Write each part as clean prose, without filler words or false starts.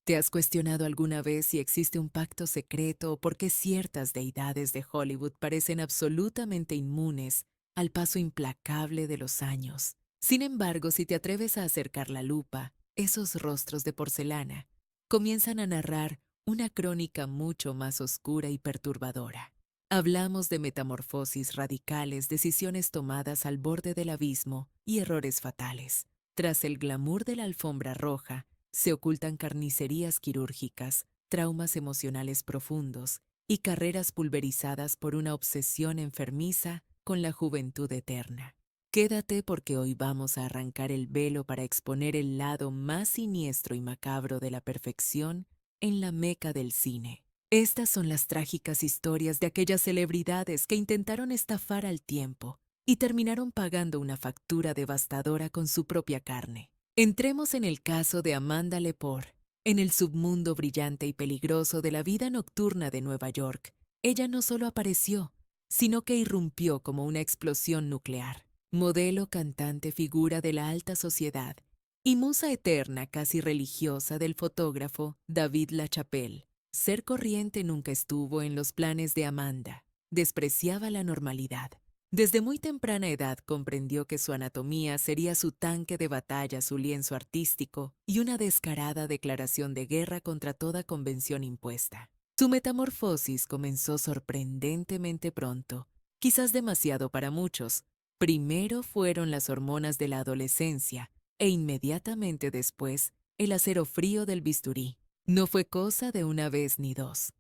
¿Te has cuestionado alguna vez si existe un pacto secreto o por qué ciertas deidades de Hollywood parecen absolutamente inmunes al paso implacable de los años? Sin embargo, si te atreves a acercar la lupa, esos rostros de porcelana comienzan a narrar una crónica mucho más oscura y perturbadora. Hablamos de metamorfosis radicales, decisiones tomadas al borde del abismo y errores fatales. Tras el glamour de la alfombra roja, se ocultan carnicerías quirúrgicas, traumas emocionales profundos y carreras pulverizadas por una obsesión enfermiza con la juventud eterna. Quédate porque hoy vamos a arrancar el velo para exponer el lado más siniestro y macabro de la perfección en la meca del cine. Estas son las trágicas historias de aquellas celebridades que intentaron estafar al tiempo y terminaron pagando una factura devastadora con su propia carne. Entremos en el caso de Amanda Lepore. En el submundo brillante y peligroso de la vida nocturna de Nueva York, ella no solo apareció, sino que irrumpió como una explosión nuclear. Modelo, cantante, figura de la alta sociedad y musa eterna casi religiosa del fotógrafo David LaChapelle. Ser corriente nunca estuvo en los planes de Amanda. Despreciaba la normalidad. Desde muy temprana edad comprendió que su anatomía sería su tanque de batalla, su lienzo artístico y una descarada declaración de guerra contra toda convención impuesta. Su metamorfosis comenzó sorprendentemente pronto, quizás demasiado para muchos. Primero fueron las hormonas de la adolescencia e inmediatamente después el acero frío del bisturí. No fue cosa de una vez ni dos.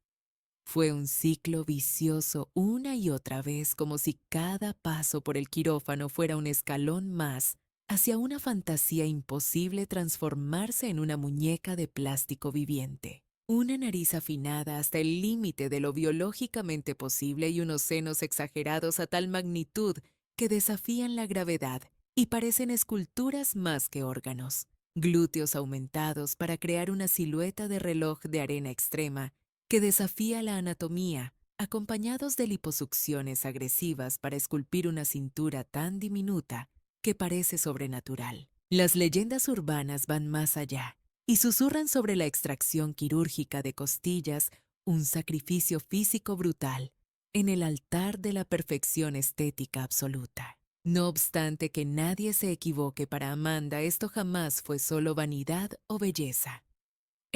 Fue un ciclo vicioso una y otra vez, como si cada paso por el quirófano fuera un escalón más hacia una fantasía imposible transformarse en una muñeca de plástico viviente. Una nariz afinada hasta el límite de lo biológicamente posible y unos senos exagerados a tal magnitud que desafían la gravedad y parecen esculturas más que órganos. Glúteos aumentados para crear una silueta de reloj de arena extrema que desafía la anatomía, acompañados de liposucciones agresivas para esculpir una cintura tan diminuta que parece sobrenatural. Las leyendas urbanas van más allá y susurran sobre la extracción quirúrgica de costillas, un sacrificio físico brutal, en el altar de la perfección estética absoluta. No obstante que nadie se equivoque, para Amanda esto jamás fue solo vanidad o belleza.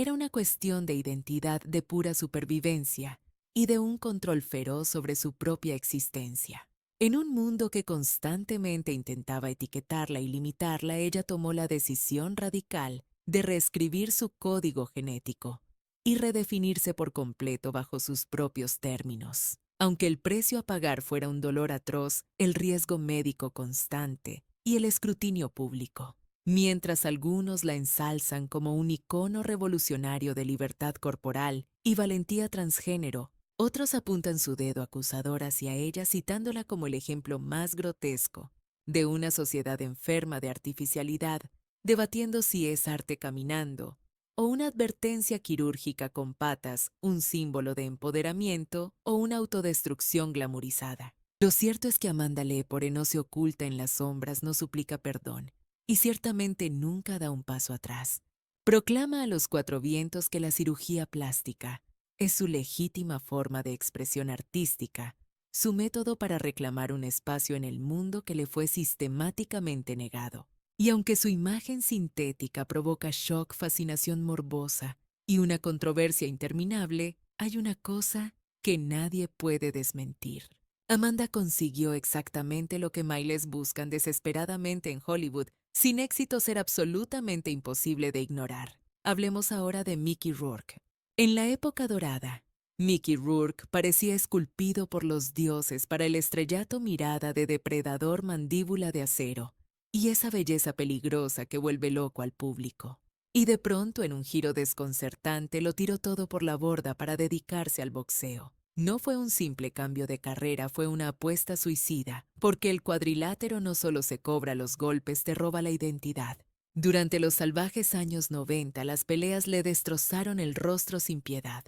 Era una cuestión de identidad, de pura supervivencia y de un control feroz sobre su propia existencia. En un mundo que constantemente intentaba etiquetarla y limitarla, ella tomó la decisión radical de reescribir su código genético y redefinirse por completo bajo sus propios términos. Aunque el precio a pagar fuera un dolor atroz, el riesgo médico constante y el escrutinio público. Mientras algunos la ensalzan como un icono revolucionario de libertad corporal y valentía transgénero, otros apuntan su dedo acusador hacia ella citándola como el ejemplo más grotesco de una sociedad enferma de artificialidad, debatiendo si es arte caminando o una advertencia quirúrgica con patas, un símbolo de empoderamiento o una autodestrucción glamorizada. Lo cierto es que Amanda Lepore no se oculta en las sombras, no suplica perdón y ciertamente nunca da un paso atrás. Proclama a los cuatro vientos que la cirugía plástica es su legítima forma de expresión artística, su método para reclamar un espacio en el mundo que le fue sistemáticamente negado. Y aunque su imagen sintética provoca shock, fascinación morbosa y una controversia interminable, hay una cosa que nadie puede desmentir. Amanda consiguió exactamente lo que miles buscan desesperadamente en Hollywood, sin éxito ser absolutamente imposible de ignorar. Hablemos ahora de Mickey Rourke. En la época dorada, Mickey Rourke parecía esculpido por los dioses para el estrellato, mirada de depredador, mandíbula de acero y esa belleza peligrosa que vuelve loco al público. Y de pronto, en un giro desconcertante, lo tiró todo por la borda para dedicarse al boxeo. No fue un simple cambio de carrera, fue una apuesta suicida, porque el cuadrilátero no solo se cobra los golpes, te roba la identidad. Durante los salvajes años 90, las peleas le destrozaron el rostro sin piedad.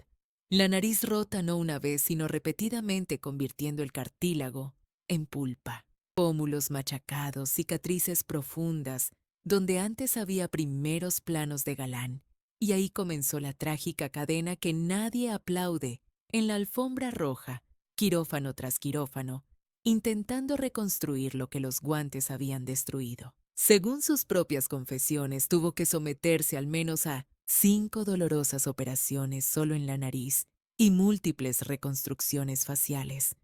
La nariz rota no una vez, sino repetidamente, convirtiendo el cartílago en pulpa. Pómulos machacados, cicatrices profundas, donde antes había primeros planos de galán, Y ahí comenzó la trágica cadena que nadie aplaude, en la alfombra roja, quirófano tras quirófano, intentando reconstruir lo que los guantes habían destruido. Según sus propias confesiones, tuvo que someterse al menos a 5 dolorosas operaciones solo en la nariz y múltiples reconstrucciones faciales.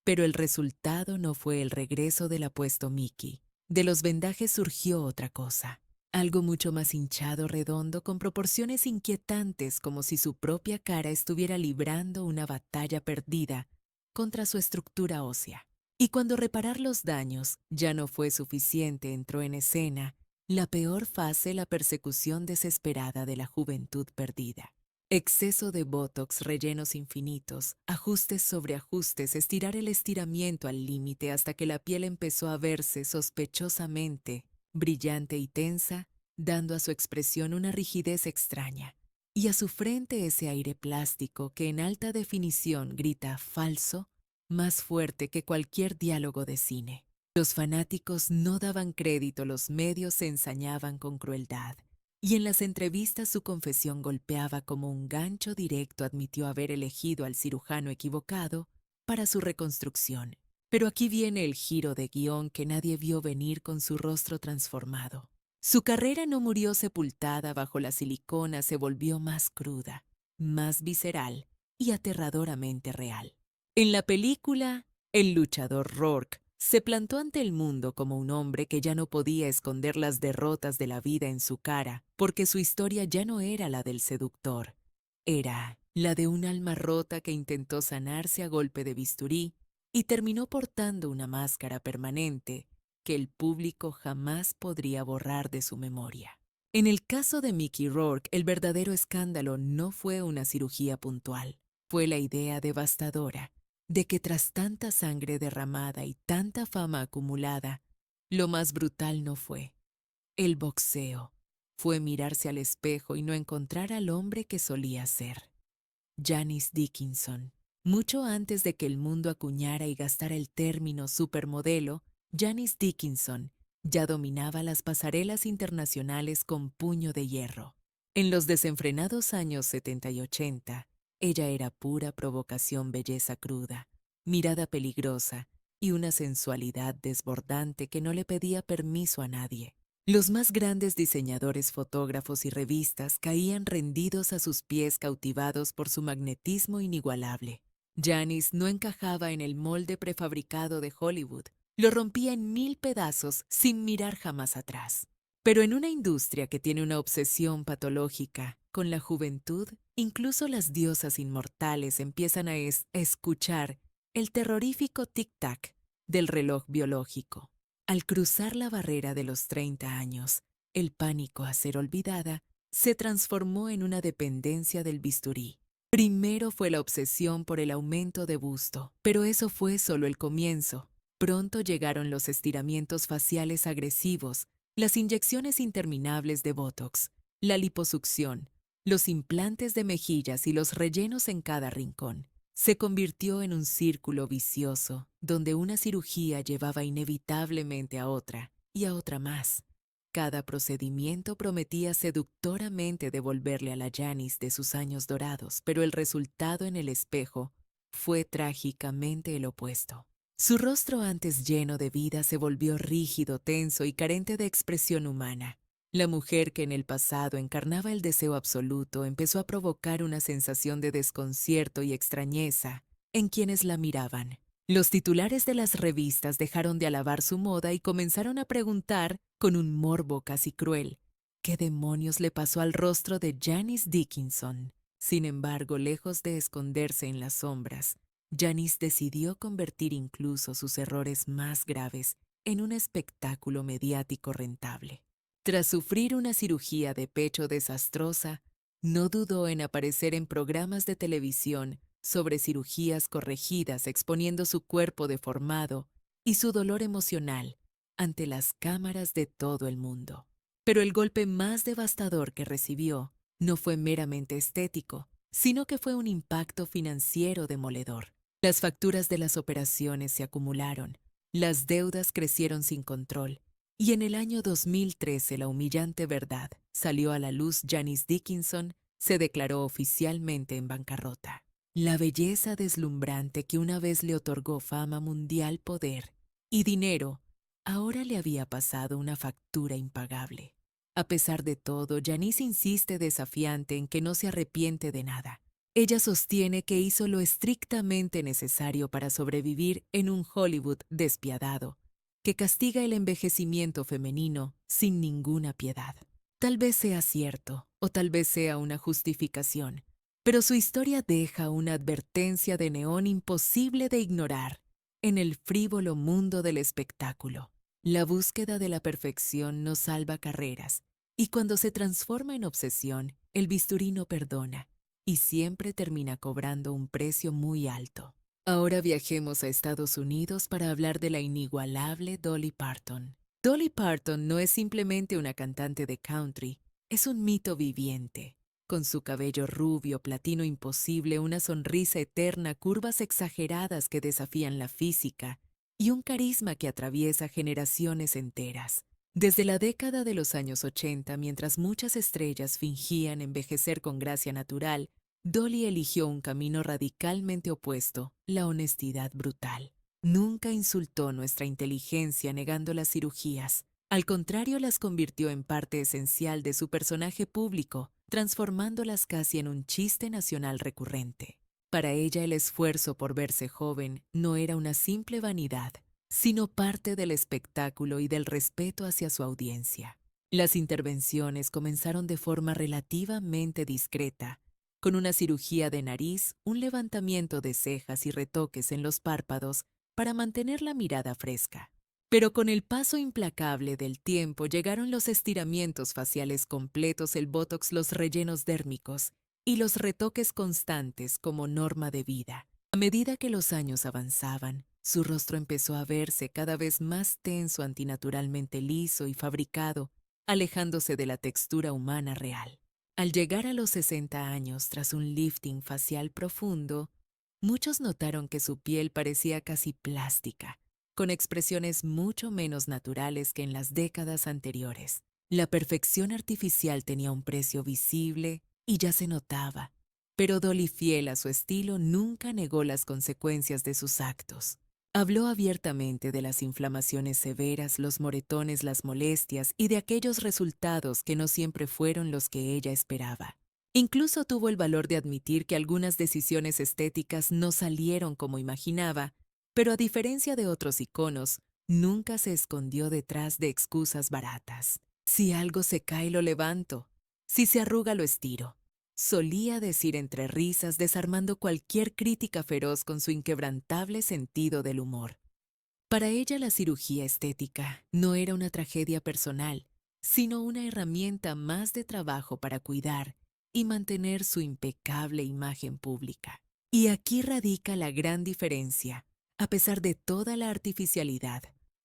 Pero el resultado no fue el regreso del apuesto Mickey. De los vendajes surgió otra cosa. Algo mucho más hinchado, redondo, con proporciones inquietantes, como si su propia cara estuviera librando una batalla perdida contra su estructura ósea. Y cuando reparar los daños ya no fue suficiente, entró en escena la peor fase, la persecución desesperada de la juventud perdida. Exceso de botox, rellenos infinitos, ajustes sobre ajustes, estirar el estiramiento al límite hasta que la piel empezó a verse sospechosamente brillante y tensa, dando a su expresión una rigidez extraña, y a su frente ese aire plástico que en alta definición grita falso, más fuerte que cualquier diálogo de cine. Los fanáticos no daban crédito, los medios se ensañaban con crueldad, y en las entrevistas su confesión golpeaba como un gancho directo. Admitió haber elegido al cirujano equivocado para su reconstrucción. Pero aquí viene el giro de guión que nadie vio venir con su rostro transformado. Su carrera no murió sepultada bajo la silicona, se volvió más cruda, más visceral y aterradoramente real. En la película, el luchador Rourke se plantó ante el mundo como un hombre que ya no podía esconder las derrotas de la vida en su cara, porque su historia ya no era la del seductor. Era la de un alma rota que intentó sanarse a golpe de bisturí y terminó portando una máscara permanente que el público jamás podría borrar de su memoria. En el caso de Mickey Rourke, el verdadero escándalo no fue una cirugía puntual, fue la idea devastadora de que tras tanta sangre derramada y tanta fama acumulada, lo más brutal no fue el boxeo, fue mirarse al espejo y no encontrar al hombre que solía ser. Janice Dickinson. Mucho antes de que el mundo acuñara y gastara el término supermodelo, Janice Dickinson ya dominaba las pasarelas internacionales con puño de hierro. En los desenfrenados años 70 y 80, ella era pura provocación, belleza cruda, mirada peligrosa y una sensualidad desbordante que no le pedía permiso a nadie. Los más grandes diseñadores, fotógrafos y revistas caían rendidos a sus pies, cautivados por su magnetismo inigualable. Janice no encajaba en el molde prefabricado de Hollywood. Lo rompía en 1000 pedazos sin mirar jamás atrás. Pero en una industria que tiene una obsesión patológica con la juventud, incluso las diosas inmortales empiezan a escuchar el terrorífico tic-tac del reloj biológico. Al cruzar la barrera de los 30 años, el pánico a ser olvidada se transformó en una dependencia del bisturí. Primero fue la obsesión por el aumento de busto, pero eso fue solo el comienzo. Pronto llegaron los estiramientos faciales agresivos, las inyecciones interminables de Botox, la liposucción, los implantes de mejillas y los rellenos en cada rincón. Se convirtió en un círculo vicioso, donde una cirugía llevaba inevitablemente a otra y a otra más. Cada procedimiento prometía seductoramente devolverle a la Janice de sus años dorados, pero el resultado en el espejo fue trágicamente el opuesto. Su rostro, antes lleno de vida, se volvió rígido, tenso y carente de expresión humana. La mujer que en el pasado encarnaba el deseo absoluto empezó a provocar una sensación de desconcierto y extrañeza en quienes la miraban. Los titulares de las revistas dejaron de alabar su moda y comenzaron a preguntar, con un morbo casi cruel, ¿qué demonios le pasó al rostro de Janice Dickinson? Sin embargo, lejos de esconderse en las sombras, Janice decidió convertir incluso sus errores más graves en un espectáculo mediático rentable. Tras sufrir una cirugía de pecho desastrosa, no dudó en aparecer en programas de televisión sobre cirugías corregidas, exponiendo su cuerpo deformado y su dolor emocional ante las cámaras de todo el mundo. Pero el golpe más devastador que recibió no fue meramente estético, sino que fue un impacto financiero demoledor. Las facturas de las operaciones se acumularon, las deudas crecieron sin control, Y en el año 2013 la humillante verdad salió a la luz. Janice Dickinson se declaró oficialmente en bancarrota. La belleza deslumbrante que una vez le otorgó fama mundial, poder y dinero, ahora le había pasado una factura impagable. A pesar de todo, Janice insiste desafiante en que no se arrepiente de nada. Ella sostiene que hizo lo estrictamente necesario para sobrevivir en un Hollywood despiadado, que castiga el envejecimiento femenino sin ninguna piedad. Tal vez sea cierto, o tal vez sea una justificación, pero su historia deja una advertencia de neón imposible de ignorar en el frívolo mundo del espectáculo. La búsqueda de la perfección no salva carreras, y cuando se transforma en obsesión, el bisturí no perdona, y siempre termina cobrando un precio muy alto. Ahora viajemos a Estados Unidos para hablar de la inigualable Dolly Parton. Dolly Parton no es simplemente una cantante de country, es un mito viviente. Con su cabello rubio, platino imposible, una sonrisa eterna, curvas exageradas que desafían la física y un carisma que atraviesa generaciones enteras. Desde la década de los años 80, mientras muchas estrellas fingían envejecer con gracia natural, Dolly eligió un camino radicalmente opuesto, la honestidad brutal. Nunca insultó nuestra inteligencia negando las cirugías. Al contrario, las convirtió en parte esencial de su personaje público, transformándolas casi en un chiste nacional recurrente. Para ella, el esfuerzo por verse joven no era una simple vanidad, sino parte del espectáculo y del respeto hacia su audiencia. Las intervenciones comenzaron de forma relativamente discreta, con una cirugía de nariz, un levantamiento de cejas y retoques en los párpados para mantener la mirada fresca. Pero con el paso implacable del tiempo llegaron los estiramientos faciales completos, el bótox, los rellenos dérmicos y los retoques constantes como norma de vida. A medida que los años avanzaban, su rostro empezó a verse cada vez más tenso, antinaturalmente liso y fabricado, alejándose de la textura humana real. Al llegar a los 60 años, tras un lifting facial profundo, muchos notaron que su piel parecía casi plástica, con expresiones mucho menos naturales que en las décadas anteriores. La perfección artificial tenía un precio visible y ya se notaba, pero Dolly, fiel a su estilo, nunca negó las consecuencias de sus actos. Habló abiertamente de las inflamaciones severas, los moretones, las molestias y de aquellos resultados que no siempre fueron los que ella esperaba. Incluso tuvo el valor de admitir que algunas decisiones estéticas no salieron como imaginaba, pero a diferencia de otros iconos, nunca se escondió detrás de excusas baratas. Si algo se cae, lo levanto. Si se arruga, lo estiro. Solía decir entre risas, desarmando cualquier crítica feroz con su inquebrantable sentido del humor. Para ella, la cirugía estética no era una tragedia personal, sino una herramienta más de trabajo para cuidar y mantener su impecable imagen pública. Y aquí radica la gran diferencia. A pesar de toda la artificialidad,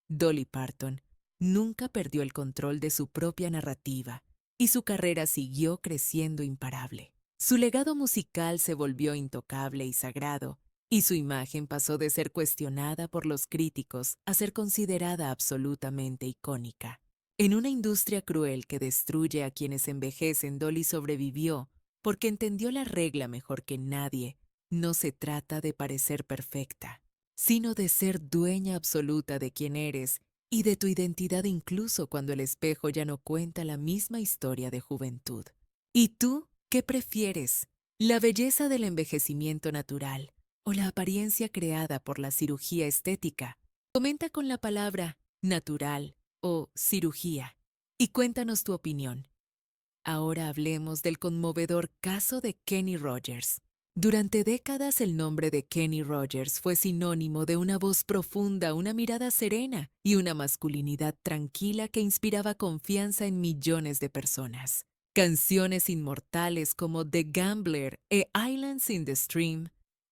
Dolly Parton nunca perdió el control de su propia narrativa y su carrera siguió creciendo imparable. Su legado musical se volvió intocable y sagrado, y su imagen pasó de ser cuestionada por los críticos a ser considerada absolutamente icónica. En una industria cruel que destruye a quienes envejecen, Dolly sobrevivió porque entendió la regla mejor que nadie. No se trata de parecer perfecta, sino de ser dueña absoluta de quién eres y de tu identidad, incluso cuando el espejo ya no cuenta la misma historia de juventud. ¿Y tú qué prefieres? ¿La belleza del envejecimiento natural o la apariencia creada por la cirugía estética? Comenta con la palabra natural o cirugía y cuéntanos tu opinión. Ahora hablemos del conmovedor caso de Kenny Rogers. Durante décadas el nombre de Kenny Rogers fue sinónimo de una voz profunda, una mirada serena y una masculinidad tranquila que inspiraba confianza en millones de personas. Canciones inmortales como The Gambler e Islands in the Stream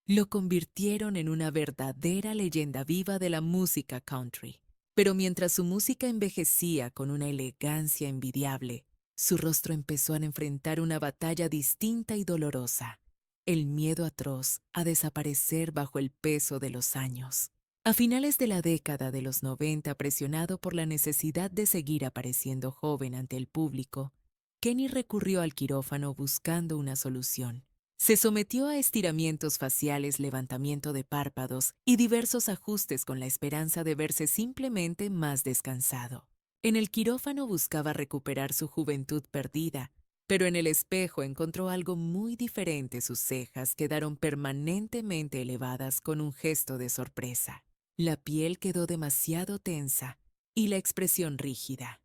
lo convirtieron en una verdadera leyenda viva de la música country. Pero mientras su música envejecía con una elegancia envidiable, su rostro empezó a enfrentar una batalla distinta y dolorosa: el miedo atroz a desaparecer bajo el peso de los años. A finales de la década de los 90, presionado por la necesidad de seguir apareciendo joven ante el público, Kenny recurrió al quirófano buscando una solución. Se sometió a estiramientos faciales, levantamiento de párpados y diversos ajustes con la esperanza de verse simplemente más descansado. En el quirófano buscaba recuperar su juventud perdida, pero en el espejo encontró algo muy diferente. Sus cejas quedaron permanentemente elevadas con un gesto de sorpresa. La piel quedó demasiado tensa y la expresión rígida.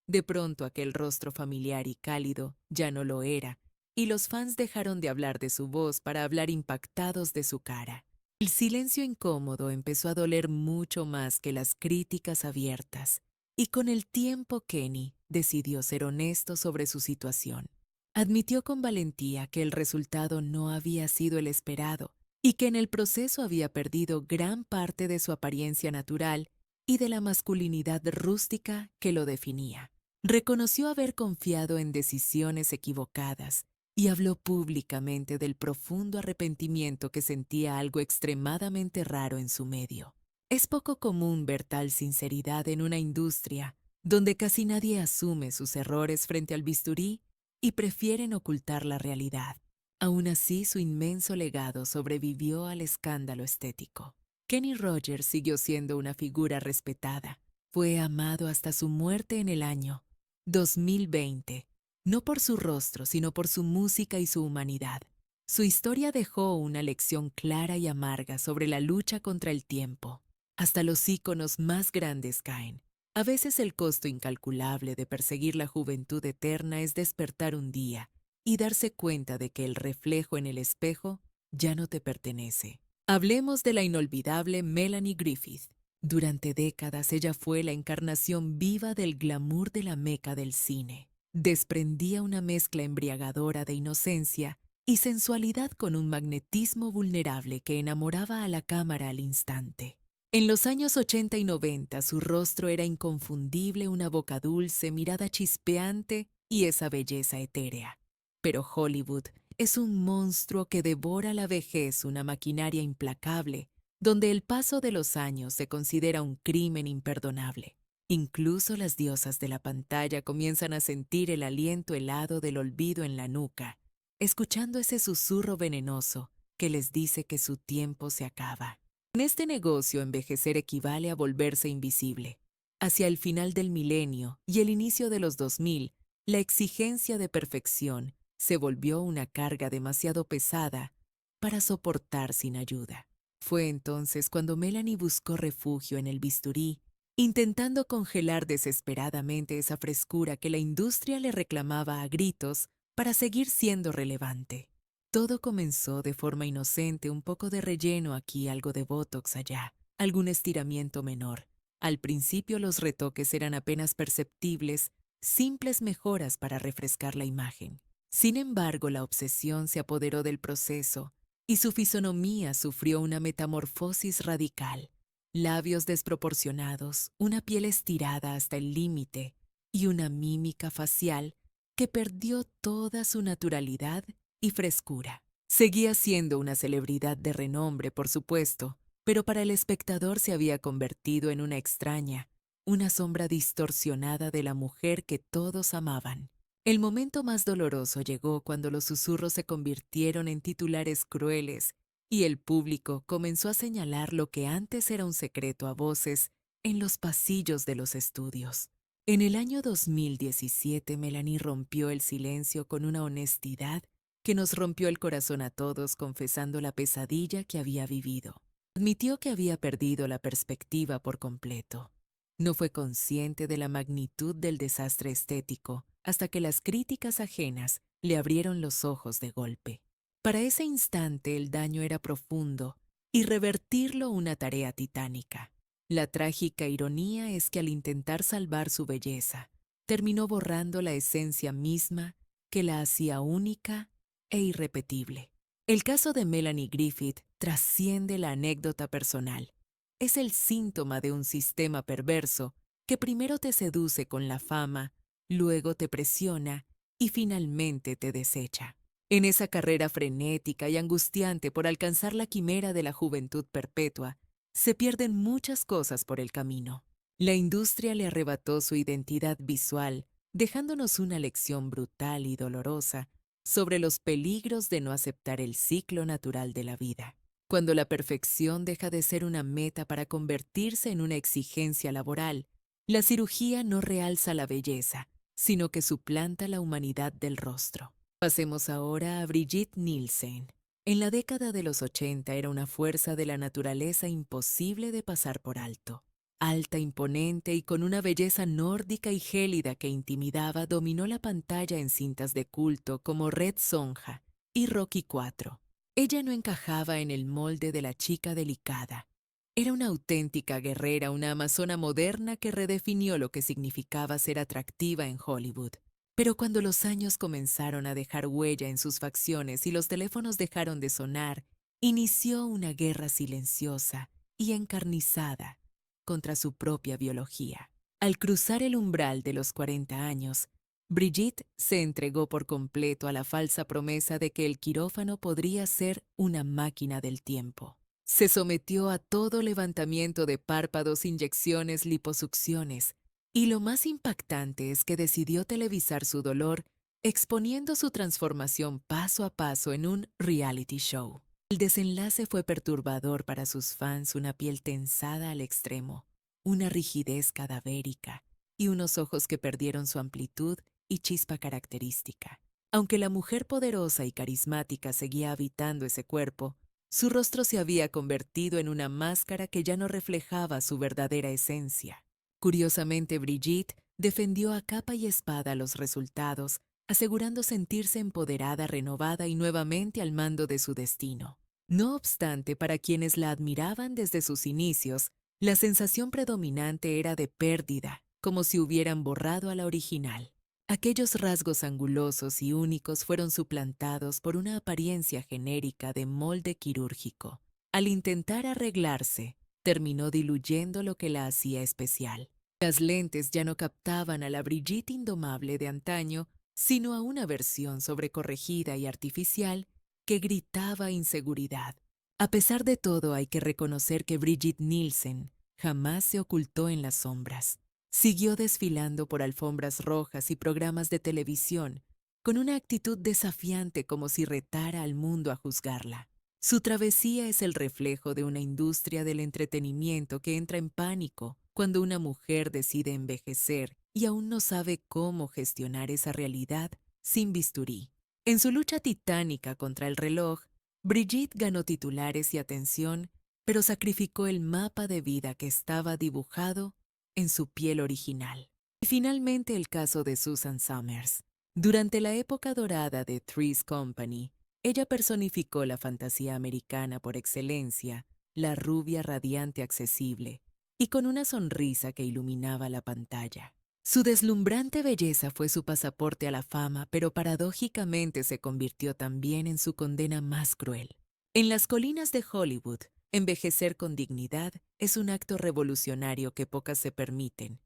De pronto aquel rostro familiar y cálido ya no lo era, y los fans dejaron de hablar de su voz para hablar impactados de su cara. El silencio incómodo empezó a doler mucho más que las críticas abiertas, y con el tiempo Kenny decidió ser honesto sobre su situación. Admitió con valentía que el resultado no había sido el esperado y que en el proceso había perdido gran parte de su apariencia natural y de la masculinidad rústica que lo definía. Reconoció haber confiado en decisiones equivocadas y habló públicamente del profundo arrepentimiento que sentía, algo extremadamente raro en su medio. Es poco común ver tal sinceridad en una industria donde casi nadie asume sus errores frente al bisturí y prefieren ocultar la realidad. Aún así, su inmenso legado sobrevivió al escándalo estético. Kenny Rogers siguió siendo una figura respetada. Fue amado hasta su muerte en el año 2020, no por su rostro, sino por su música y su humanidad. Su historia dejó una lección clara y amarga sobre la lucha contra el tiempo. Hasta los íconos más grandes caen. A veces el costo incalculable de perseguir la juventud eterna es despertar un día y darse cuenta de que el reflejo en el espejo ya no te pertenece. Hablemos de la inolvidable Melanie Griffith. Durante décadas ella fue la encarnación viva del glamour de la meca del cine. Desprendía una mezcla embriagadora de inocencia y sensualidad con un magnetismo vulnerable que enamoraba a la cámara al instante. En los años 80 y 90 su rostro era inconfundible, una boca dulce, mirada chispeante y esa belleza etérea. Pero Hollywood es un monstruo que devora la vejez, una maquinaria implacable, donde el paso de los años se considera un crimen imperdonable. Incluso las diosas de la pantalla comienzan a sentir el aliento helado del olvido en la nuca, escuchando ese susurro venenoso que les dice que su tiempo se acaba. En este negocio, envejecer equivale a volverse invisible. Hacia el final del milenio y el inicio de los 2000, la exigencia de perfección se volvió una carga demasiado pesada para soportar sin ayuda. Fue entonces cuando Melanie buscó refugio en el bisturí, intentando congelar desesperadamente esa frescura que la industria le reclamaba a gritos para seguir siendo relevante. Todo comenzó de forma inocente, un poco de relleno aquí, algo de botox allá, algún estiramiento menor. Al principio los retoques eran apenas perceptibles, simples mejoras para refrescar la imagen. Sin embargo, la obsesión se apoderó del proceso y su fisonomía sufrió una metamorfosis radical. Labios desproporcionados, una piel estirada hasta el límite y una mímica facial que perdió toda su naturalidad y frescura. Seguía siendo una celebridad de renombre, por supuesto, pero para el espectador se había convertido en una extraña, una sombra distorsionada de la mujer que todos amaban. El momento más doloroso llegó cuando los susurros se convirtieron en titulares crueles y el público comenzó a señalar lo que antes era un secreto a voces en los pasillos de los estudios. En el año 2017, Melanie rompió el silencio con una honestidad que nos rompió el corazón a todos, confesando la pesadilla que había vivido. Admitió que había perdido la perspectiva por completo. No fue consciente de la magnitud del desastre estético hasta que las críticas ajenas le abrieron los ojos de golpe. Para ese instante el daño era profundo y revertirlo una tarea titánica. La trágica ironía es que al intentar salvar su belleza, terminó borrando la esencia misma que la hacía única e irrepetible. El caso de Melanie Griffith trasciende la anécdota personal. Es el síntoma de un sistema perverso que primero te seduce con la fama, luego te presiona y finalmente te desecha. En esa carrera frenética y angustiante por alcanzar la quimera de la juventud perpetua, se pierden muchas cosas por el camino. La industria le arrebató su identidad visual, dejándonos una lección brutal y dolorosa sobre los peligros de no aceptar el ciclo natural de la vida. Cuando la perfección deja de ser una meta para convertirse en una exigencia laboral, la cirugía no realza la belleza, sino que suplanta la humanidad del rostro. Pasemos ahora a Brigitte Nielsen. En la década de los 80 era una fuerza de la naturaleza imposible de pasar por alto. Alta, imponente y con una belleza nórdica y gélida que intimidaba, dominó la pantalla en cintas de culto como Red Sonja y Rocky IV. Ella no encajaba en el molde de la chica delicada. Era una auténtica guerrera, una amazona moderna que redefinió lo que significaba ser atractiva en Hollywood. Pero cuando los años comenzaron a dejar huella en sus facciones y los teléfonos dejaron de sonar, inició una guerra silenciosa y encarnizada contra su propia biología. Al cruzar el umbral de los 40 años, Brigitte se entregó por completo a la falsa promesa de que el quirófano podría ser una máquina del tiempo. Se sometió a todo levantamiento de párpados, inyecciones, liposucciones, y lo más impactante es que decidió televisar su dolor, exponiendo su transformación paso a paso en un reality show. El desenlace fue perturbador para sus fans: una piel tensada al extremo, una rigidez cadavérica y unos ojos que perdieron su amplitud y chispa característica. Aunque la mujer poderosa y carismática seguía habitando ese cuerpo, su rostro se había convertido en una máscara que ya no reflejaba su verdadera esencia. Curiosamente, Brigitte defendió a capa y espada los resultados, asegurando sentirse empoderada, renovada y nuevamente al mando de su destino. No obstante, para quienes la admiraban desde sus inicios, la sensación predominante era de pérdida, como si hubieran borrado a la original. Aquellos rasgos angulosos y únicos fueron suplantados por una apariencia genérica de molde quirúrgico. Al intentar arreglarse, terminó diluyendo lo que la hacía especial. Las lentes ya no captaban a la Brigitte indomable de antaño, sino a una versión sobrecorregida y artificial que gritaba inseguridad. A pesar de todo, hay que reconocer que Brigitte Nielsen jamás se ocultó en las sombras. Siguió desfilando por alfombras rojas y programas de televisión, con una actitud desafiante, como si retara al mundo a juzgarla. Su travesía es el reflejo de una industria del entretenimiento que entra en pánico cuando una mujer decide envejecer y aún no sabe cómo gestionar esa realidad sin bisturí. En su lucha titánica contra el reloj, Brigitte ganó titulares y atención, pero sacrificó el mapa de vida que estaba dibujado en su piel original. Y finalmente, el caso de Susan Somers. Durante la época dorada de Three's Company, ella personificó la fantasía americana por excelencia, la rubia radiante accesible, y con una sonrisa que iluminaba la pantalla. Su deslumbrante belleza fue su pasaporte a la fama, pero paradójicamente se convirtió también en su condena más cruel. En las colinas de Hollywood, envejecer con dignidad es un acto revolucionario que pocas se permiten.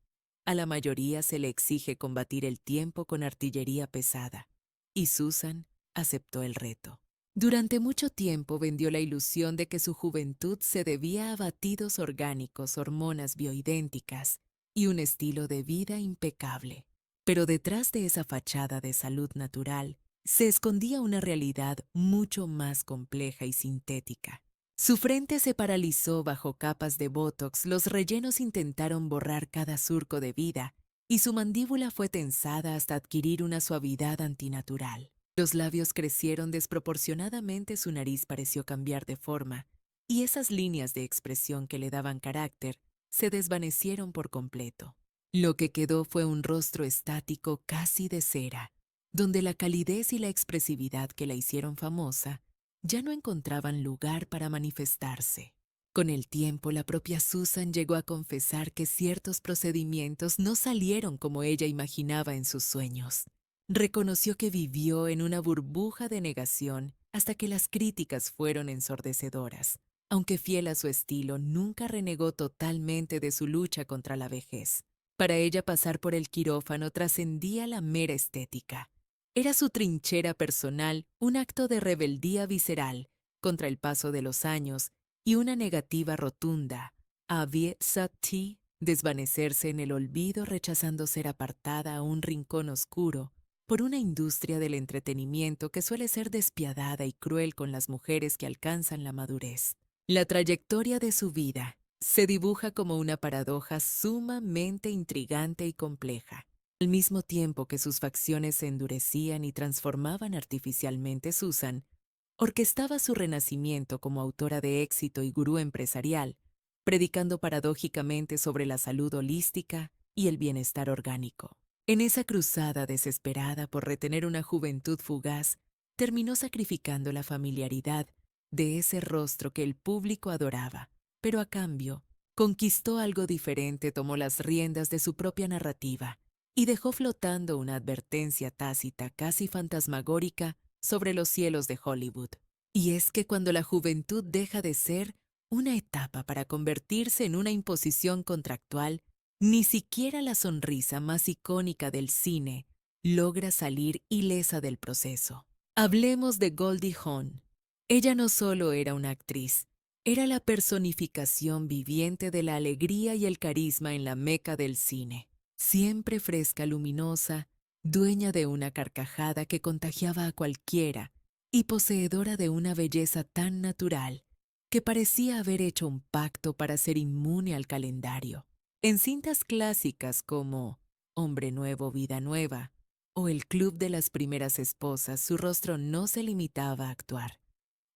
A la mayoría se le exige combatir el tiempo con artillería pesada, y Susan aceptó el reto. Durante mucho tiempo vendió la ilusión de que su juventud se debía a batidos orgánicos, hormonas bioidénticas y un estilo de vida impecable. Pero detrás de esa fachada de salud natural se escondía una realidad mucho más compleja y sintética. Su frente se paralizó bajo capas de botox, los rellenos intentaron borrar cada surco de vida y su mandíbula fue tensada hasta adquirir una suavidad antinatural. Los labios crecieron desproporcionadamente, su nariz pareció cambiar de forma, y esas líneas de expresión que le daban carácter se desvanecieron por completo. Lo que quedó fue un rostro estático, casi de cera, donde la calidez y la expresividad que la hicieron famosa ya no encontraban lugar para manifestarse. Con el tiempo, la propia Susan llegó a confesar que ciertos procedimientos no salieron como ella imaginaba en sus sueños. Reconoció que vivió en una burbuja de negación hasta que las críticas fueron ensordecedoras. Aunque fiel a su estilo, nunca renegó totalmente de su lucha contra la vejez. Para ella, pasar por el quirófano trascendía la mera estética. Era su trinchera personal, un acto de rebeldía visceral contra el paso de los años y una negativa rotunda a Sati desvanecerse en el olvido, rechazando ser apartada a un rincón oscuro por una industria del entretenimiento que suele ser despiadada y cruel con las mujeres que alcanzan la madurez. La trayectoria de su vida se dibuja como una paradoja sumamente intrigante y compleja. Al mismo tiempo que sus facciones se endurecían y transformaban artificialmente, Susan orquestaba su renacimiento como autora de éxito y gurú empresarial, predicando paradójicamente sobre la salud holística y el bienestar orgánico. En esa cruzada desesperada por retener una juventud fugaz, terminó sacrificando la familiaridad de ese rostro que el público adoraba, pero a cambio, conquistó algo diferente, tomó las riendas de su propia narrativa y dejó flotando una advertencia tácita, casi fantasmagórica, sobre los cielos de Hollywood. Y es que cuando la juventud deja de ser una etapa para convertirse en una imposición contractual, ni siquiera la sonrisa más icónica del cine logra salir ilesa del proceso. Hablemos de Goldie Hawn. Ella no solo era una actriz, era la personificación viviente de la alegría y el carisma en la meca del cine. Siempre fresca, luminosa, dueña de una carcajada que contagiaba a cualquiera y poseedora de una belleza tan natural que parecía haber hecho un pacto para ser inmune al calendario. En cintas clásicas como Hombre Nuevo, Vida Nueva o El Club de las Primeras Esposas, su rostro no se limitaba a actuar,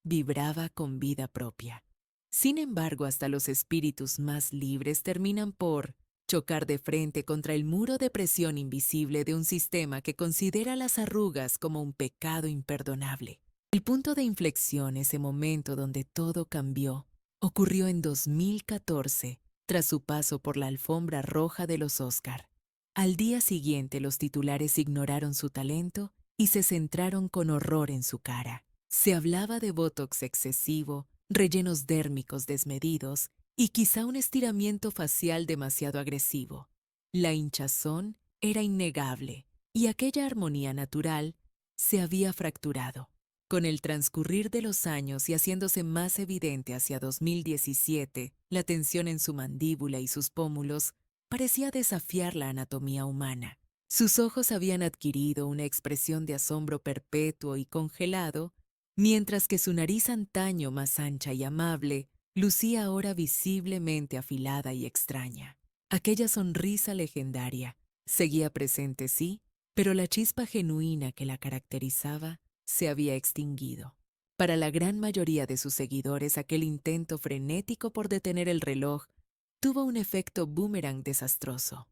vibraba con vida propia. Sin embargo, hasta los espíritus más libres terminan por chocar de frente contra el muro de presión invisible de un sistema que considera las arrugas como un pecado imperdonable. El punto de inflexión, ese momento donde todo cambió, ocurrió en 2014, tras su paso por la alfombra roja de los Oscar. Al día siguiente, los titulares ignoraron su talento y se centraron con horror en su cara. Se hablaba de botox excesivo, rellenos dérmicos desmedidos y quizá un estiramiento facial demasiado agresivo. La hinchazón era innegable y aquella armonía natural se había fracturado. Con el transcurrir de los años y haciéndose más evidente hacia 2017, la tensión en su mandíbula y sus pómulos parecía desafiar la anatomía humana. Sus ojos habían adquirido una expresión de asombro perpetuo y congelado, mientras que su nariz antaño más ancha y amable lucía ahora visiblemente afilada y extraña. Aquella sonrisa legendaria seguía presente, sí, pero la chispa genuina que la caracterizaba se había extinguido. Para la gran mayoría de sus seguidores, aquel intento frenético por detener el reloj tuvo un efecto boomerang desastroso.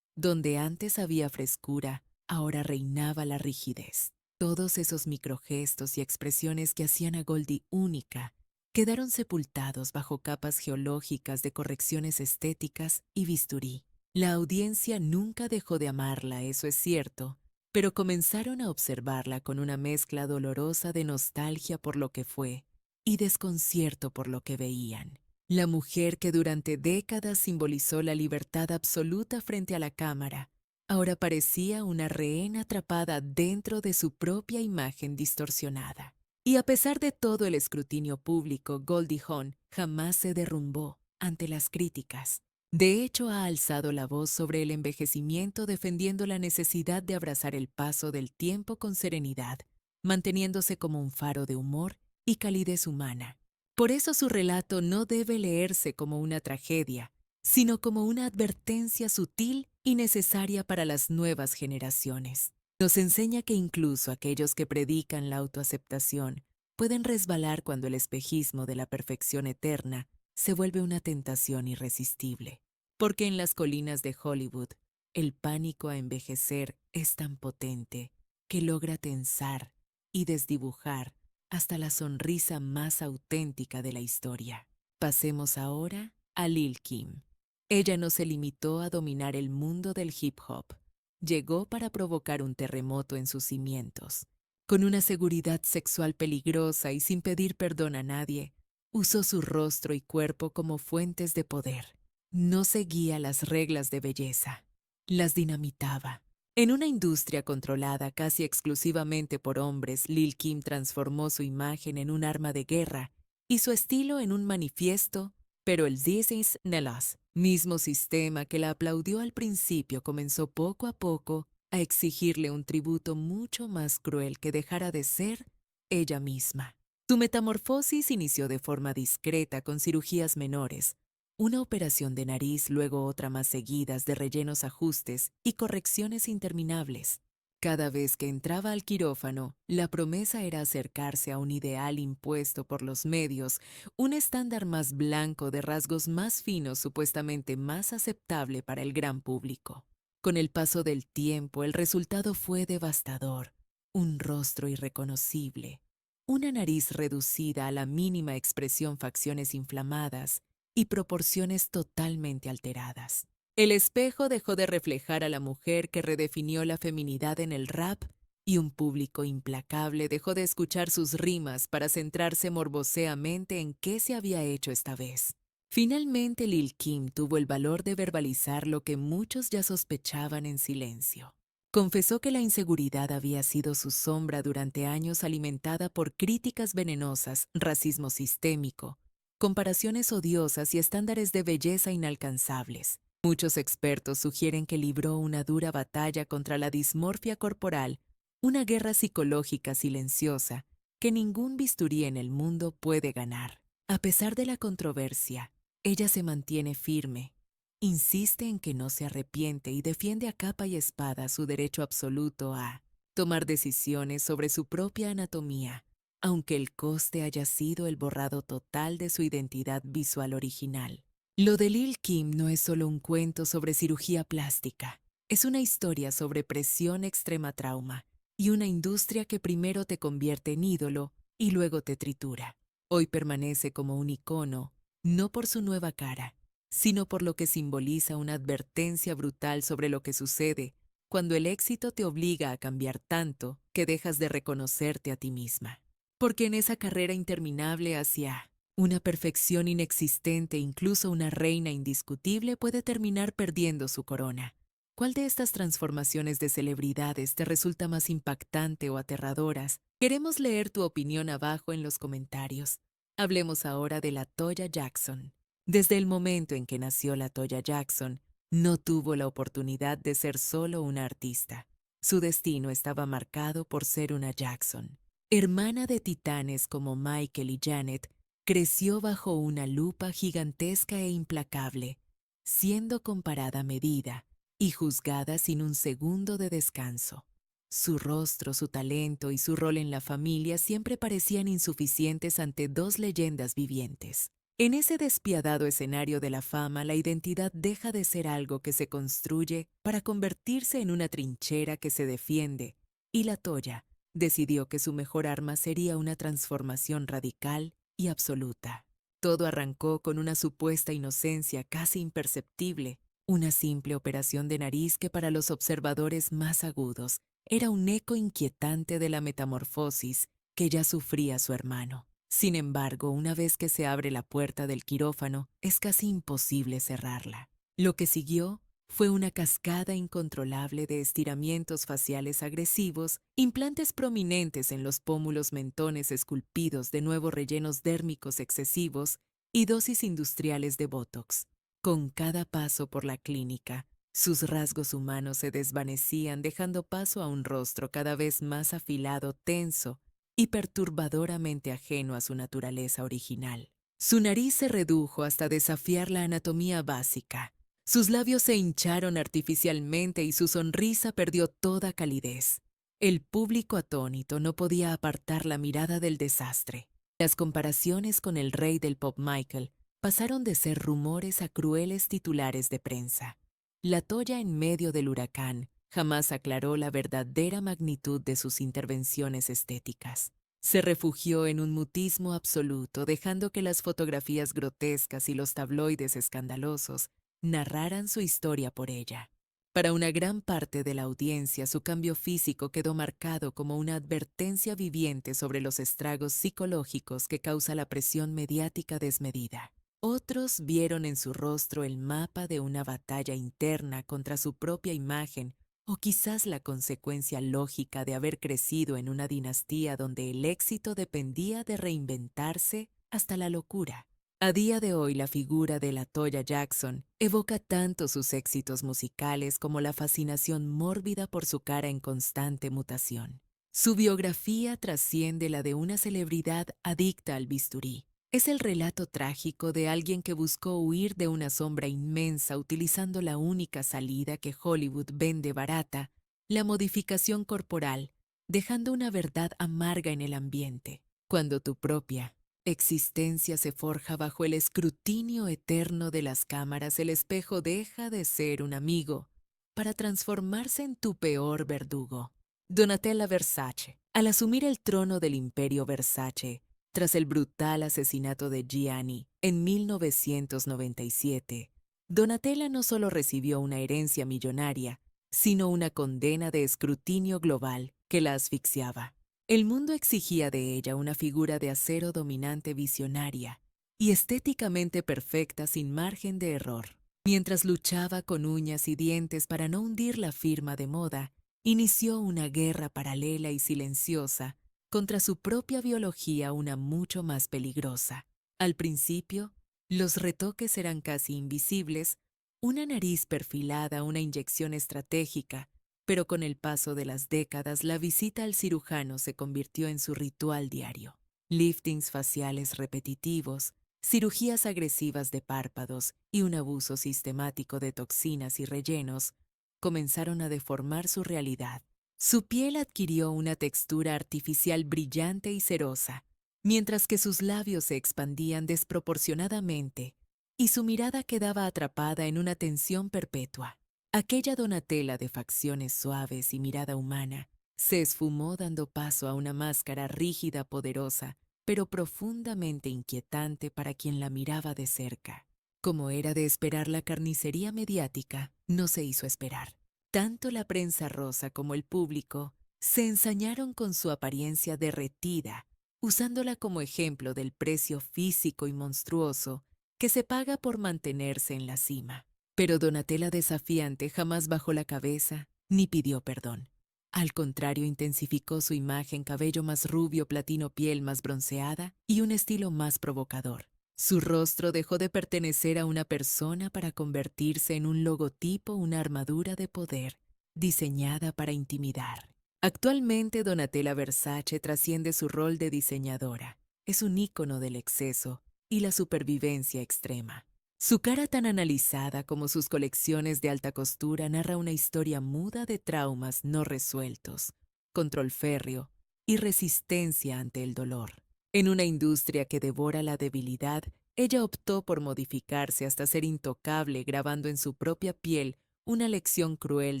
Donde antes había frescura, ahora reinaba la rigidez. Todos esos microgestos y expresiones que hacían a Goldie única quedaron sepultados bajo capas geológicas de correcciones estéticas y bisturí. La audiencia nunca dejó de amarla, eso es cierto, pero comenzaron a observarla con una mezcla dolorosa de nostalgia por lo que fue y desconcierto por lo que veían. La mujer que durante décadas simbolizó la libertad absoluta frente a la cámara, ahora parecía una rehén atrapada dentro de su propia imagen distorsionada. Y a pesar de todo el escrutinio público, Goldie Hawn jamás se derrumbó ante las críticas. De hecho, ha alzado la voz sobre el envejecimiento, defendiendo la necesidad de abrazar el paso del tiempo con serenidad, manteniéndose como un faro de humor y calidez humana. Por eso su relato no debe leerse como una tragedia, sino como una advertencia sutil y necesaria para las nuevas generaciones. Nos enseña que incluso aquellos que predican la autoaceptación pueden resbalar cuando el espejismo de la perfección eterna se vuelve una tentación irresistible. Porque en las colinas de Hollywood, el pánico a envejecer es tan potente que logra tensar y desdibujar hasta la sonrisa más auténtica de la historia. Pasemos ahora a Lil' Kim. Ella no se limitó a dominar el mundo del hip hop. Llegó para provocar un terremoto en sus cimientos. Con una seguridad sexual peligrosa y sin pedir perdón a nadie, usó su rostro y cuerpo como fuentes de poder. No seguía las reglas de belleza, las dinamitaba. En una industria controlada casi exclusivamente por hombres, Lil' Kim transformó su imagen en un arma de guerra y su estilo en un manifiesto, pero el This is Nelas, mismo sistema que la aplaudió al principio, comenzó poco a poco a exigirle un tributo mucho más cruel que dejara de ser ella misma. Su metamorfosis inició de forma discreta con cirugías menores, una operación de nariz, luego otra más seguidas de rellenos ajustes y correcciones interminables. Cada vez que entraba al quirófano, la promesa era acercarse a un ideal impuesto por los medios, un estándar más blanco de rasgos más finos, supuestamente más aceptable para el gran público. Con el paso del tiempo, el resultado fue devastador. Un rostro irreconocible, una nariz reducida a la mínima expresión, facciones inflamadas y proporciones totalmente alteradas. El espejo dejó de reflejar a la mujer que redefinió la feminidad en el rap y un público implacable dejó de escuchar sus rimas para centrarse morboseamente en qué se había hecho esta vez. Finalmente, Lil' Kim tuvo el valor de verbalizar lo que muchos ya sospechaban en silencio. Confesó que la inseguridad había sido su sombra durante años, alimentada por críticas venenosas, racismo sistémico, comparaciones odiosas y estándares de belleza inalcanzables. Muchos expertos sugieren que libró una dura batalla contra la dismorfia corporal, una guerra psicológica silenciosa que ningún bisturí en el mundo puede ganar. A pesar de la controversia, ella se mantiene firme, insiste en que no se arrepiente y defiende a capa y espada su derecho absoluto a tomar decisiones sobre su propia anatomía, aunque el coste haya sido el borrado total de su identidad visual original. Lo de Lil' Kim no es solo un cuento sobre cirugía plástica, es una historia sobre presión, extrema trauma y una industria que primero te convierte en ídolo y luego te tritura. Hoy permanece como un icono, no por su nueva cara, sino por lo que simboliza una advertencia brutal sobre lo que sucede cuando el éxito te obliga a cambiar tanto que dejas de reconocerte a ti misma. Porque en esa carrera interminable hacia una perfección inexistente, incluso una reina indiscutible puede terminar perdiendo su corona. ¿Cuál de estas transformaciones de celebridades te resulta más impactante o aterradoras? Queremos leer tu opinión abajo en los comentarios. Hablemos ahora de la Toya Jackson. Desde el momento en que nació la Toya Jackson, no tuvo la oportunidad de ser solo una artista. Su destino estaba marcado por ser una Jackson. Hermana de titanes como Michael y Janet, creció bajo una lupa gigantesca e implacable, siendo comparada, medida y juzgada sin un segundo de descanso. Su rostro, su talento y su rol en la familia siempre parecían insuficientes ante dos leyendas vivientes. En ese despiadado escenario de la fama, la identidad deja de ser algo que se construye para convertirse en una trinchera que se defiende, y la Toya decidió que su mejor arma sería una transformación radical y absoluta. Todo arrancó con una supuesta inocencia casi imperceptible, una simple operación de nariz que para los observadores más agudos era un eco inquietante de la metamorfosis que ya sufría su hermano. Sin embargo, una vez que se abre la puerta del quirófano, es casi imposible cerrarla. Lo que siguió fue una cascada incontrolable de estiramientos faciales agresivos, implantes prominentes en los pómulos, mentones esculpidos, de nuevo rellenos dérmicos excesivos y dosis industriales de Botox. Con cada paso por la clínica, sus rasgos humanos se desvanecían, dejando paso a un rostro cada vez más afilado, tenso y perturbadoramente ajeno a su naturaleza original. Su nariz se redujo hasta desafiar la anatomía básica. Sus labios se hincharon artificialmente y su sonrisa perdió toda calidez. El público atónito no podía apartar la mirada del desastre. Las comparaciones con el rey del pop Michael pasaron de ser rumores a crueles titulares de prensa. La Toya, en medio del huracán, jamás aclaró la verdadera magnitud de sus intervenciones estéticas. Se refugió en un mutismo absoluto, dejando que las fotografías grotescas y los tabloides escandalosos narraran su historia por ella. Para una gran parte de la audiencia, su cambio físico quedó marcado como una advertencia viviente sobre los estragos psicológicos que causa la presión mediática desmedida. Otros vieron en su rostro el mapa de una batalla interna contra su propia imagen, o quizás la consecuencia lógica de haber crecido en una dinastía donde el éxito dependía de reinventarse hasta la locura. A día de hoy, la figura de la Toya Jackson evoca tanto sus éxitos musicales como la fascinación mórbida por su cara en constante mutación. Su biografía trasciende la de una celebridad adicta al bisturí. Es el relato trágico de alguien que buscó huir de una sombra inmensa utilizando la única salida que Hollywood vende barata, la modificación corporal, dejando una verdad amarga en el ambiente. Cuando tu propia existencia se forja bajo el escrutinio eterno de las cámaras, el espejo deja de ser un amigo para transformarse en tu peor verdugo. Donatella Versace. Al asumir el trono del imperio Versace, tras el brutal asesinato de Gianni en 1997, Donatella no solo recibió una herencia millonaria, sino una condena de escrutinio global que la asfixiaba. El mundo exigía de ella una figura de acero dominante visionaria y estéticamente perfecta sin margen de error. Mientras luchaba con uñas y dientes para no hundir la firma de moda, inició una guerra paralela y silenciosa contra su propia biología, una mucho más peligrosa. Al principio, los retoques eran casi invisibles, una nariz perfilada, una inyección estratégica, pero con el paso de las décadas la visita al cirujano se convirtió en su ritual diario. Liftings faciales repetitivos, cirugías agresivas de párpados y un abuso sistemático de toxinas y rellenos comenzaron a deformar su realidad. Su piel adquirió una textura artificial brillante y cerosa, mientras que sus labios se expandían desproporcionadamente y su mirada quedaba atrapada en una tensión perpetua. Aquella Donatella de facciones suaves y mirada humana se esfumó dando paso a una máscara rígida, poderosa, pero profundamente inquietante para quien la miraba de cerca. Como era de esperar, la carnicería mediática no se hizo esperar. Tanto la prensa rosa como el público se ensañaron con su apariencia derretida, usándola como ejemplo del precio físico y monstruoso que se paga por mantenerse en la cima. Pero Donatella desafiante jamás bajó la cabeza ni pidió perdón. Al contrario, intensificó su imagen: cabello más rubio, platino, piel más bronceada y un estilo más provocador. Su rostro dejó de pertenecer a una persona para convertirse en un logotipo, una armadura de poder, diseñada para intimidar. Actualmente, Donatella Versace trasciende su rol de diseñadora. Es un ícono del exceso y la supervivencia extrema. Su cara, tan analizada como sus colecciones de alta costura, narra una historia muda de traumas no resueltos, control férreo y resistencia ante el dolor. En una industria que devora la debilidad, ella optó por modificarse hasta ser intocable, grabando en su propia piel una lección cruel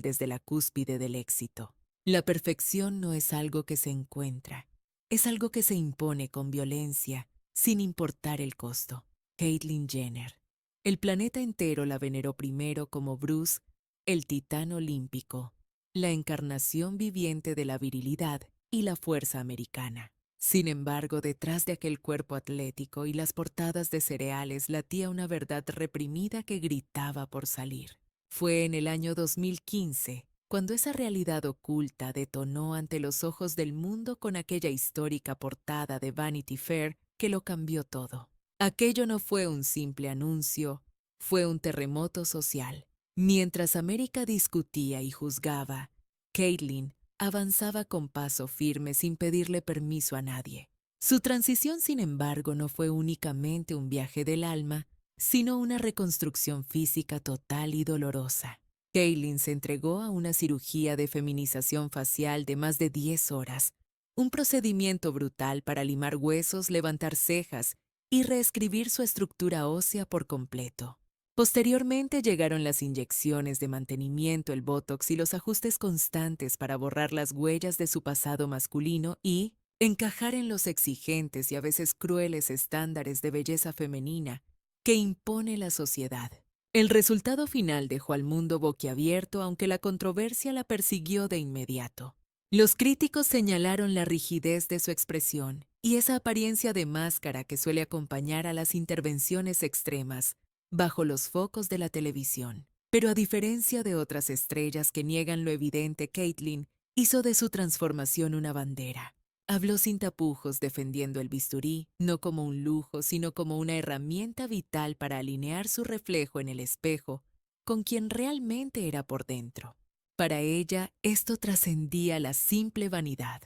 desde la cúspide del éxito. La perfección no es algo que se encuentra, es algo que se impone con violencia, sin importar el costo. Caitlyn Jenner. El planeta entero la veneró primero como Bruce, el titán olímpico, la encarnación viviente de la virilidad y la fuerza americana. Sin embargo, detrás de aquel cuerpo atlético y las portadas de cereales latía una verdad reprimida que gritaba por salir. Fue en el año 2015 cuando esa realidad oculta detonó ante los ojos del mundo con aquella histórica portada de Vanity Fair que lo cambió todo. Aquello no fue un simple anuncio, fue un terremoto social. Mientras América discutía y juzgaba, Caitlyn avanzaba con paso firme sin pedirle permiso a nadie. Su transición, sin embargo, no fue únicamente un viaje del alma, sino una reconstrucción física total y dolorosa. Caitlyn se entregó a una cirugía de feminización facial de más de 10 horas, un procedimiento brutal para limar huesos, levantar cejas y reescribir su estructura ósea por completo. Posteriormente llegaron las inyecciones de mantenimiento, el botox y los ajustes constantes para borrar las huellas de su pasado masculino y encajar en los exigentes y a veces crueles estándares de belleza femenina que impone la sociedad. El resultado final dejó al mundo boquiabierto, aunque la controversia la persiguió de inmediato. Los críticos señalaron la rigidez de su expresión y esa apariencia de máscara que suele acompañar a las intervenciones extremas bajo los focos de la televisión. Pero a diferencia de otras estrellas que niegan lo evidente, Caitlyn hizo de su transformación una bandera. Habló sin tapujos defendiendo el bisturí, no como un lujo, sino como una herramienta vital para alinear su reflejo en el espejo con quien realmente era por dentro. Para ella, esto trascendía la simple vanidad.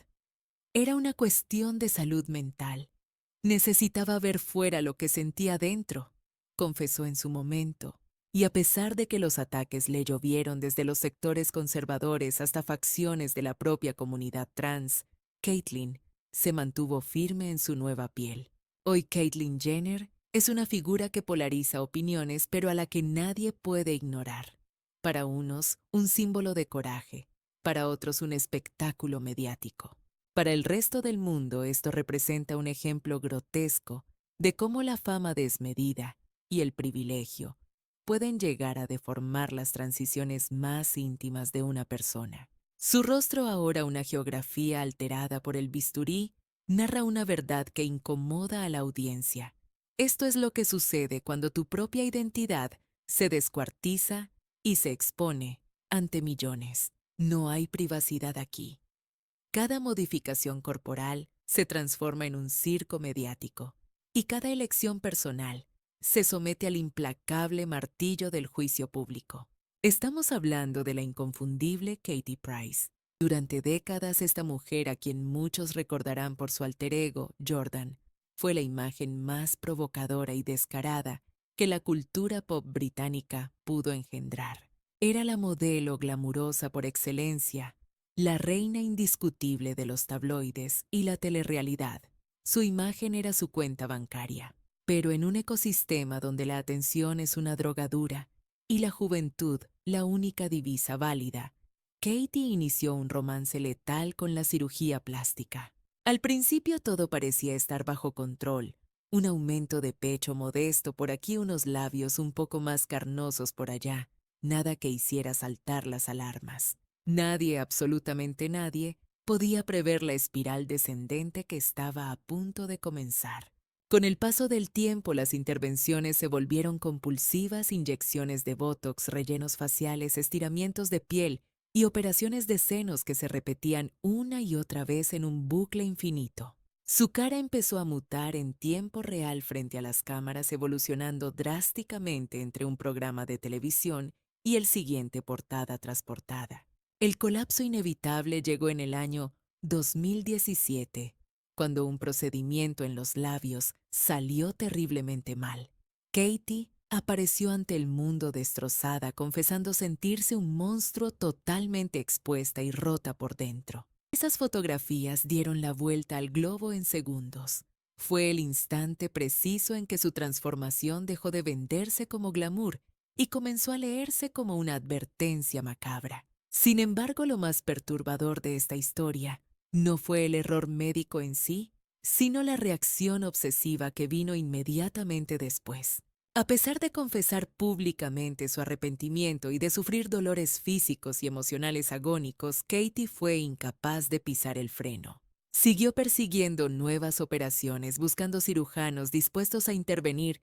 Era una cuestión de salud mental. Necesitaba ver fuera lo que sentía dentro, confesó en su momento. Y a pesar de que los ataques le llovieron desde los sectores conservadores hasta facciones de la propia comunidad trans, Caitlyn se mantuvo firme en su nueva piel. Hoy Caitlyn Jenner es una figura que polariza opiniones, pero a la que nadie puede ignorar. Para unos, un símbolo de coraje, para otros un espectáculo mediático. Para el resto del mundo esto representa un ejemplo grotesco de cómo la fama desmedida y el privilegio pueden llegar a deformar las transiciones más íntimas de una persona. Su rostro, ahora una geografía alterada por el bisturí, narra una verdad que incomoda a la audiencia. Esto es lo que sucede cuando tu propia identidad se descuartiza y se expone ante millones. No hay privacidad aquí. Cada modificación corporal se transforma en un circo mediático y cada elección personal se somete al implacable martillo del juicio público. Estamos hablando de la inconfundible Katie Price. Durante décadas, esta mujer, a quien muchos recordarán por su alter ego, Jordan, fue la imagen más provocadora y descarada que la cultura pop británica pudo engendrar. Era la modelo glamurosa por excelencia, la reina indiscutible de los tabloides y la telerrealidad. Su imagen era su cuenta bancaria. Pero en un ecosistema donde la atención es una drogadura y la juventud la única divisa válida, Katie inició un romance letal con la cirugía plástica. Al principio todo parecía estar bajo control. Un aumento de pecho modesto por aquí, unos labios un poco más carnosos por allá. Nada que hiciera saltar las alarmas. Nadie, absolutamente nadie, podía prever la espiral descendente que estaba a punto de comenzar. Con el paso del tiempo, las intervenciones se volvieron compulsivas: inyecciones de botox, rellenos faciales, estiramientos de piel y operaciones de senos que se repetían una y otra vez en un bucle infinito. Su cara empezó a mutar en tiempo real frente a las cámaras, evolucionando drásticamente entre un programa de televisión y el siguiente, portada tras portada. El colapso inevitable llegó en el año 2017, cuando un procedimiento en los labios salió terriblemente mal. Katie apareció ante el mundo destrozada, confesando sentirse un monstruo, totalmente expuesta y rota por dentro. Esas fotografías dieron la vuelta al globo en segundos. Fue el instante preciso en que su transformación dejó de venderse como glamour y comenzó a leerse como una advertencia macabra. Sin embargo, lo más perturbador de esta historia no fue el error médico en sí, sino la reacción obsesiva que vino inmediatamente después. A pesar de confesar públicamente su arrepentimiento y de sufrir dolores físicos y emocionales agónicos, Katie fue incapaz de pisar el freno. Siguió persiguiendo nuevas operaciones, buscando cirujanos dispuestos a intervenir,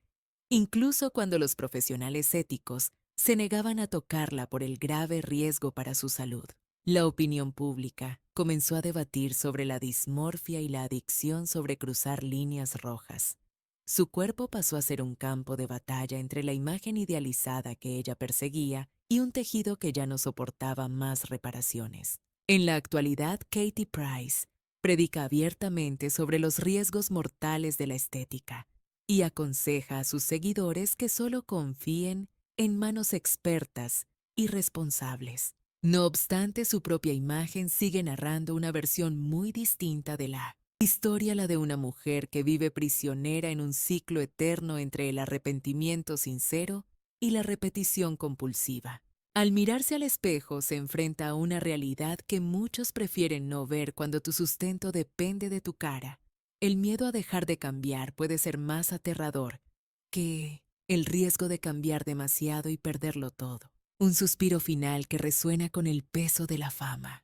incluso cuando los profesionales éticos se negaban a tocarla por el grave riesgo para su salud. La opinión pública comenzó a debatir sobre la dismorfia y la adicción sobre cruzar líneas rojas. Su cuerpo pasó a ser un campo de batalla entre la imagen idealizada que ella perseguía y un tejido que ya no soportaba más reparaciones. En la actualidad, Katie Price predica abiertamente sobre los riesgos mortales de la estética y aconseja a sus seguidores que solo confíen en manos expertas y responsables. No obstante, su propia imagen sigue narrando una versión muy distinta de la historia, la de una mujer que vive prisionera en un ciclo eterno entre el arrepentimiento sincero y la repetición compulsiva. Al mirarse al espejo, se enfrenta a una realidad que muchos prefieren no ver cuando tu sustento depende de tu cara. El miedo a dejar de cambiar puede ser más aterrador que el riesgo de cambiar demasiado y perderlo todo. Un suspiro final que resuena con el peso de la fama.